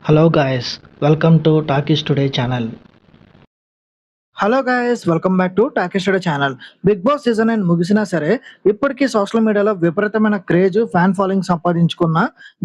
Hello guys, welcome to Talkies Today channel. Hello guys welcome back to Talkies Today channel. Big Boss season 9 ముగిసినా సరే ఇప్పటికీ social మీడియాలో విపరీతమైన craze fan following సంపాదించుకున్న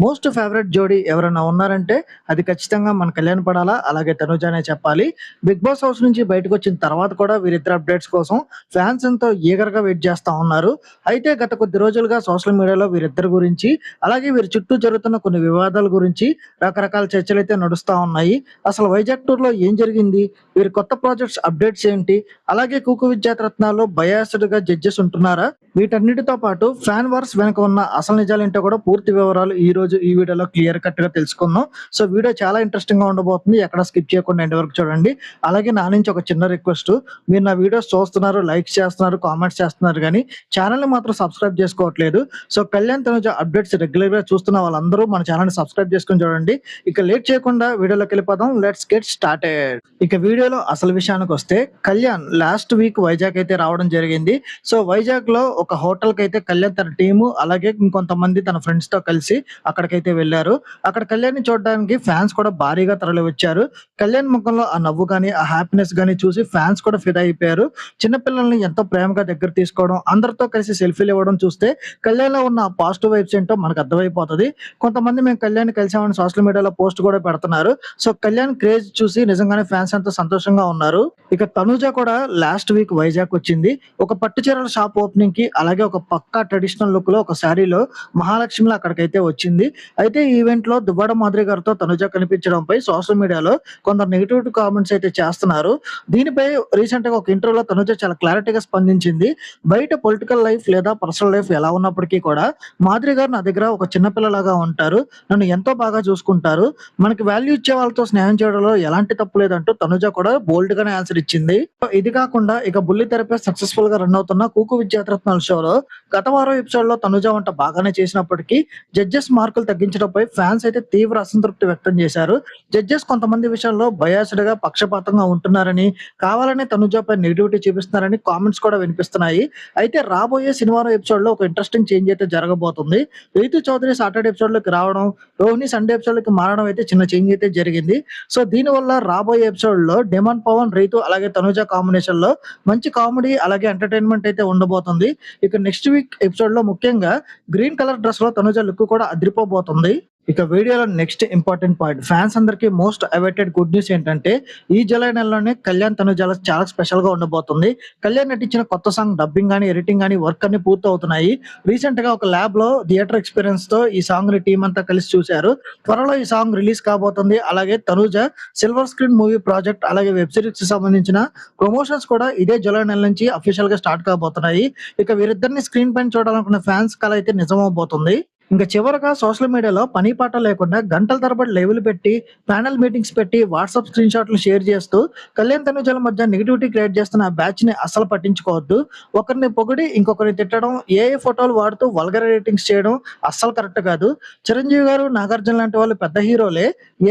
most favourite జోడీ ఎవరైనా ఉన్నారంటే అది ఖచ్చితంగా మన కళ్యాణ్ పడాలా, అలాగే తనుజ అనే చెప్పాలి. బిగ్ బాస్ హౌస్ నుంచి బయటకు వచ్చిన తర్వాత కూడా వీరిద్దరు అప్డేట్స్ కోసం ఫ్యాన్స్ ఎంతో ఈగర్గా వెయిట్ చేస్తా ఉన్నారు. అయితే గత కొద్ది రోజులుగా సోషల్ మీడియాలో వీరిద్దరి గురించి, అలాగే వీరి చుట్టూ జరుగుతున్న కొన్ని వివాదాల గురించి రకరకాల చర్చలు అయితే నడుస్తా ఉన్నాయి. అసలు వైజాగ్ టూర్ లో ఏం జరిగింది, వీరి కొత్త ప్రాజెక్ట్స్ అప్డేట్స్ ఏంటి, అలాగే కుకు విద్యారత్నాల్లో బయాస్డ్ గా జడ్జెస్ ఉంటున్నారా, వీటన్నిటితో పాటు ఫ్యాన్ వార్స్ వెనక ఉన్న అసలు నిజాలేంటో కూడా పూర్తి వివరాలు ఈ రోజు ఈ వీడియోలో క్లియర్ కట్ గా తెలుసుకుందాం. సో వీడియో చాలా ఇంట్రెస్టింగ్ గా ఉండబోతుంది, ఎక్కడ స్కిప్ చేయకుండా ఎండ్ వరకు చూడండి. అలాగే నా నుంచి ఒక చిన్న రిక్వెస్ట్, మీరు నా వీడియోస్ చూస్తున్నారు, లైక్స్ చేస్తున్నారు, కామెంట్స్ చేస్తున్నారు, కానీ ఛానల్ ని మాత్రం సబ్స్క్రైబ్ చేసుకోవట్లేదు. So Kalyan Tanuja updates regular గా చూస్తున్న వాళ్ళందరూ మన ఛానల్ ని సబ్స్క్రైబ్ చేసుకుని చూడండి. ఇక లేట్ చేయకుండా వీడియోలోకి వెళ్ళిపోదాం. Let's get started. ఇక వీడియోలో అసలు విషయానికి వస్తే, కళ్యాణ్ లాస్ట్ వీక్ వైజాగ్ అయితే రావడం జరిగింది. సో వైజాగ్ లో ఒక హోటల్ కి అయితే కళ్యాణ్ తన టీము, అలాగే ఇంకొంతమంది తన ఫ్రెండ్స్ తో కలిసి అక్కడికైతే వెళ్లారు. అక్కడ కళ్యాణ్ ని చూడడానికి ఫ్యాన్స్ కూడా భారీగా తరలి వచ్చారు. కళ్యాణ్ ముఖంలో ఆ నవ్వు గానీ, ఆ హ్యాపీనెస్ గానీ చూసి ఫ్యాన్స్ కూడా ఫిదా అయిపోయారు. చిన్నపిల్లల్ని ఎంతో ప్రేమగా దగ్గర తీసుకోవడం, అందరితో కలిసి సెల్ఫీలు ఇవ్వడం చూస్తే కళ్యాణ్ లో ఉన్న పాజిటివ్ వైబ్స్ ఏంటో మనకు అర్థమైపోతుంది. కొంతమంది మేము కళ్యాణ్ కలిసామని సోషల్ మీడియాలో పోస్ట్ కూడా పెడుతున్నారు. సో కళ్యాణ్ క్రేజ్ చూసి నిజంగానే ఫ్యాన్స్ ఎంతో సంతోషంగా ఉన్నారు. ఇక తనుజ కూడా లాస్ట్ వీక్ వైజాగ్ వచ్చింది. ఒక పట్టు చీరల షాప్ ఓపెనింగ్ కి, అలాగే ఒక పక్కా ట్రెడిషనల్ లుక్ లో ఒక శారీలో మహాలక్ష్మిలో అక్కడికైతే వచ్చింది. అయితే ఈ ఈవెంట్ లో దువ్వాడ మాధురి గారితో తనుజ కనిపించడంపై సోషల్ మీడియాలో కొందరు నెగిటివ్ కామెంట్స్ అయితే చేస్తున్నారు. దీనిపై రీసెంట్ గా ఒక ఇంటర్వ్యూలో తనుజ చాలా క్లారిటీగా స్పందించింది. బయట పొలిటికల్ లైఫ్ లేదా పర్సనల్ లైఫ్ ఎలా ఉన్నప్పటికీ కూడా మాధురి గారు నా దగ్గర ఒక చిన్నపిల్లలాగా ఉంటారు, నన్ను ఎంతో బాగా చూసుకుంటారు, మనకి వాల్యూ ఇచ్చే వాళ్ళతో స్నేహం చేయడంలో ఎలాంటి తప్పు లేదంటూ తనుజ కూడా బోల్డ్ గానే ఆన్సర్ ఇచ్చింది. ఇది కాకుండా ఇక బుల్లి తెరపై సక్సెస్ఫుల్ గా రన్ అవుతున్న కూకు విద్యారత్నాల షోలో గత వారం ఎపిసోడ్ లో తనుజ వంట బాగానే చేసినప్పటికీ జడ్జెస్ మార్కులు తగ్గించడంపై ఫ్యాన్స్ అయితే తీవ్ర అసంతృప్తి వ్యక్తం చేశారు. జడ్జెస్ కొంతమంది విషయాల్లో బయాస్డ్ గా పక్షపాతంగా ఉంటున్నారని, కావాలనే తనుజపై నెగిటివిటీ చూపిస్తున్నారని కామెంట్స్ కూడా వినిపిస్తున్నాయి. అయితే రాబోయే శనివారం ఎపిసోడ్ లో ఒక ఇంట్రెస్టింగ్ చేంజ్ అయితే జరగబోతుంది. రీతు చౌదరి సాటర్డే ఎపిసోడ్ లోకి రావడం, రోహిణి సండే ఎపిసోడ్ లోకి మారడం అయితే చిన్న చేంజ్ అయితే జరిగింది. సో దీని వల్ల రాబోయే ఎపిసోడ్ లో డిమాండ్ పవన్, రీతు అలాగే తనుజ కాంబినేషన్ లో మంచి కామెడీ అలాగే ఎంటర్టైన్మెంట్ అయితే ఉండబోతుంది. ఇక నెక్స్ట్ వీక్ ఎపిసోడ్ లో ముఖ్యంగా గ్రీన్ కలర్ డ్రెస్ లో తనుజ లుక్ కూడా అదిరిపోబోతుంది. ఇక వీడియోలో నెక్స్ట్ ఇంపార్టెంట్ పాయింట్, ఫ్యాన్స్ అందరికి మోస్ట్ అవైటెడ్ గుడ్ న్యూస్ ఏంటంటే ఈ జూలై నెలలోనే కళ్యాణ్ తనుజాల చాలా స్పెషల్ గా ఉండబోతుంది. కళ్యాణ్ నటించిన కొత్త సాంగ్ డబ్బింగ్ గానీ, ఎడిటింగ్ గానీ వర్క్ అన్ని పూర్తి అవుతున్నాయి. రీసెంట్ గా ఒక ల్యాబ్ లో థియేటర్ ఎక్స్పీరియన్స్ తో ఈ సాంగ్ ని టీం అంతా కలిసి చూశారు. త్వరలో ఈ సాంగ్ రిలీజ్ కాబోతుంది. అలాగే Tanuja silver screen movie project, అలాగే వెబ్ సిరీస్ కి సంబంధించిన ప్రమోషన్స్ కూడా ఇదే జూలై నెల నుంచి అఫీషియల్ గా స్టార్ట్ కాబోతున్నాయి. ఇక వీరిద్దరిని స్క్రీన్ పైన చూడాలనుకున్న ఫ్యాన్స్ కల అయితే నిజమవబోతుంది. ఇంకా చివరగా సోషల్ మీడియాలో పని పాట లేకుండా గంటల తరబడి లైవ్లు పెట్టి, ప్యానల్ మీటింగ్స్ పెట్టి, వాట్సాప్ స్క్రీన్ షాట్లు షేర్ చేస్తూ కళ్యాణ్ తనుజల మధ్య నెగిటివిటీ క్రియేట్ చేస్తున్న బ్యాచ్ ని అస్సలు పట్టించుకోవద్దు. ఒకరిని పొగిడి ఇంకొకరిని తిట్టడం, ఏఐ ఫోటోలు వాడుతూ వల్గర్ ఎడిటింగ్స్ చేయడం అస్సలు కరెక్ట్ కాదు. చిరంజీవి గారు, నాగార్జున లాంటి వాళ్ళు పెద్ద హీరోలే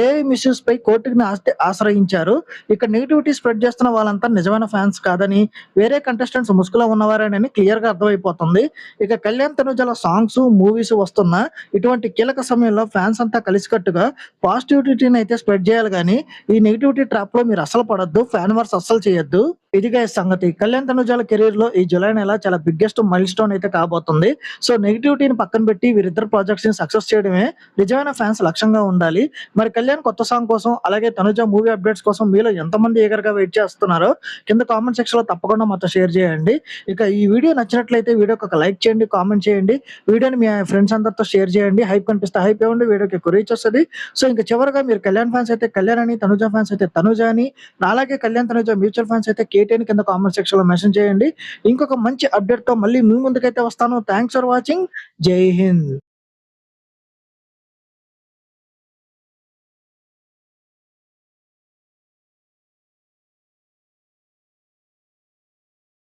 ఏఐ మిస్యూస్ పై కోర్టుకి ఆశ్రయించారు. ఇక్కడ నెగిటివిటీ స్ప్రెడ్ చేస్తున్న వాళ్ళంతా నిజమైన ఫ్యాన్స్ కాదని, వేరే కంటెస్టెంట్స్ ముసుగులో ఉన్నవారేనని క్లియర్ గా అర్థమైపోతుంది. ఇక కళ్యాణ్ తనుజల సాంగ్స్, మూవీస్ వస్తున్న ఇటువంటి కీలక సమయంలో ఫ్యాన్స్ అంతా కలిసికట్టుగా పాజిటివిటీని అయితే స్ప్రెడ్ చేయాలి, కానీ ఈ నెగిటివిటీ ట్రాప్ లో మీరు అసలు పడద్దు, ఫ్యాన్ వర్స్ అస్సలు చేయొద్దు. ఇదిగా సంగతి. కళ్యాణ్ తనుజాల కెరీర్ లో ఈ జులై నెల చాలా బిగ్గెస్ట్ మైల్ స్టోన్ అయితే కాబోతుంది. సో నెగిటివిటీని పక్కన పెట్టి వీరిద్దరు ప్రాజెక్ట్స్ ని సక్సెస్ చేయడమే నిజమైన ఫ్యాన్స్ లక్ష్యంగా ఉండాలి. మరి కళ్యాణ్ కొత్త సాంగ్ కోసం, అలాగే తనుజ మూవీ అప్డేట్స్ కోసం మీలో ఎంతమంది ఈగర్ గా వెయిట్ చేస్తున్నారో కింద కామెంట్ సెక్షన్ లో తప్పకుండా మాతో షేర్ చేయండి. ఇక ఈ వీడియో నచ్చినట్లయితే వీడియోకి ఒక లైక్ చేయండి, కామెంట్ చేయండి, వీడియోని మీ ఫ్రెండ్స్ అందరితో షేర్ చేయండి. హైప్ కనిపిస్తే హైప్ ఇవ్వండి, వీడియోకి ఎక్కువ రీచ్ వస్తుంది. సో ఇంకా చివరగా మీరు కళ్యాణ్ ఫ్యాన్స్ అయితే కళ్యాణ్ అని, తనుజ ఫ్యాన్స్ అయితే తనుజ అని, అలాగే కళ్యాణ్ తనుజ మ్యూచువల్ ఫ్యాన్స్ అయితే కేటీ అని కింద కామెంట్ సెక్షన్ లో మెన్షన్ చేయండి. ఇంకొక మంచి అప్డేట్ తో మళ్ళీ మీ ముందుకైతే వస్తాను. Thanks for watching. జై హింద్.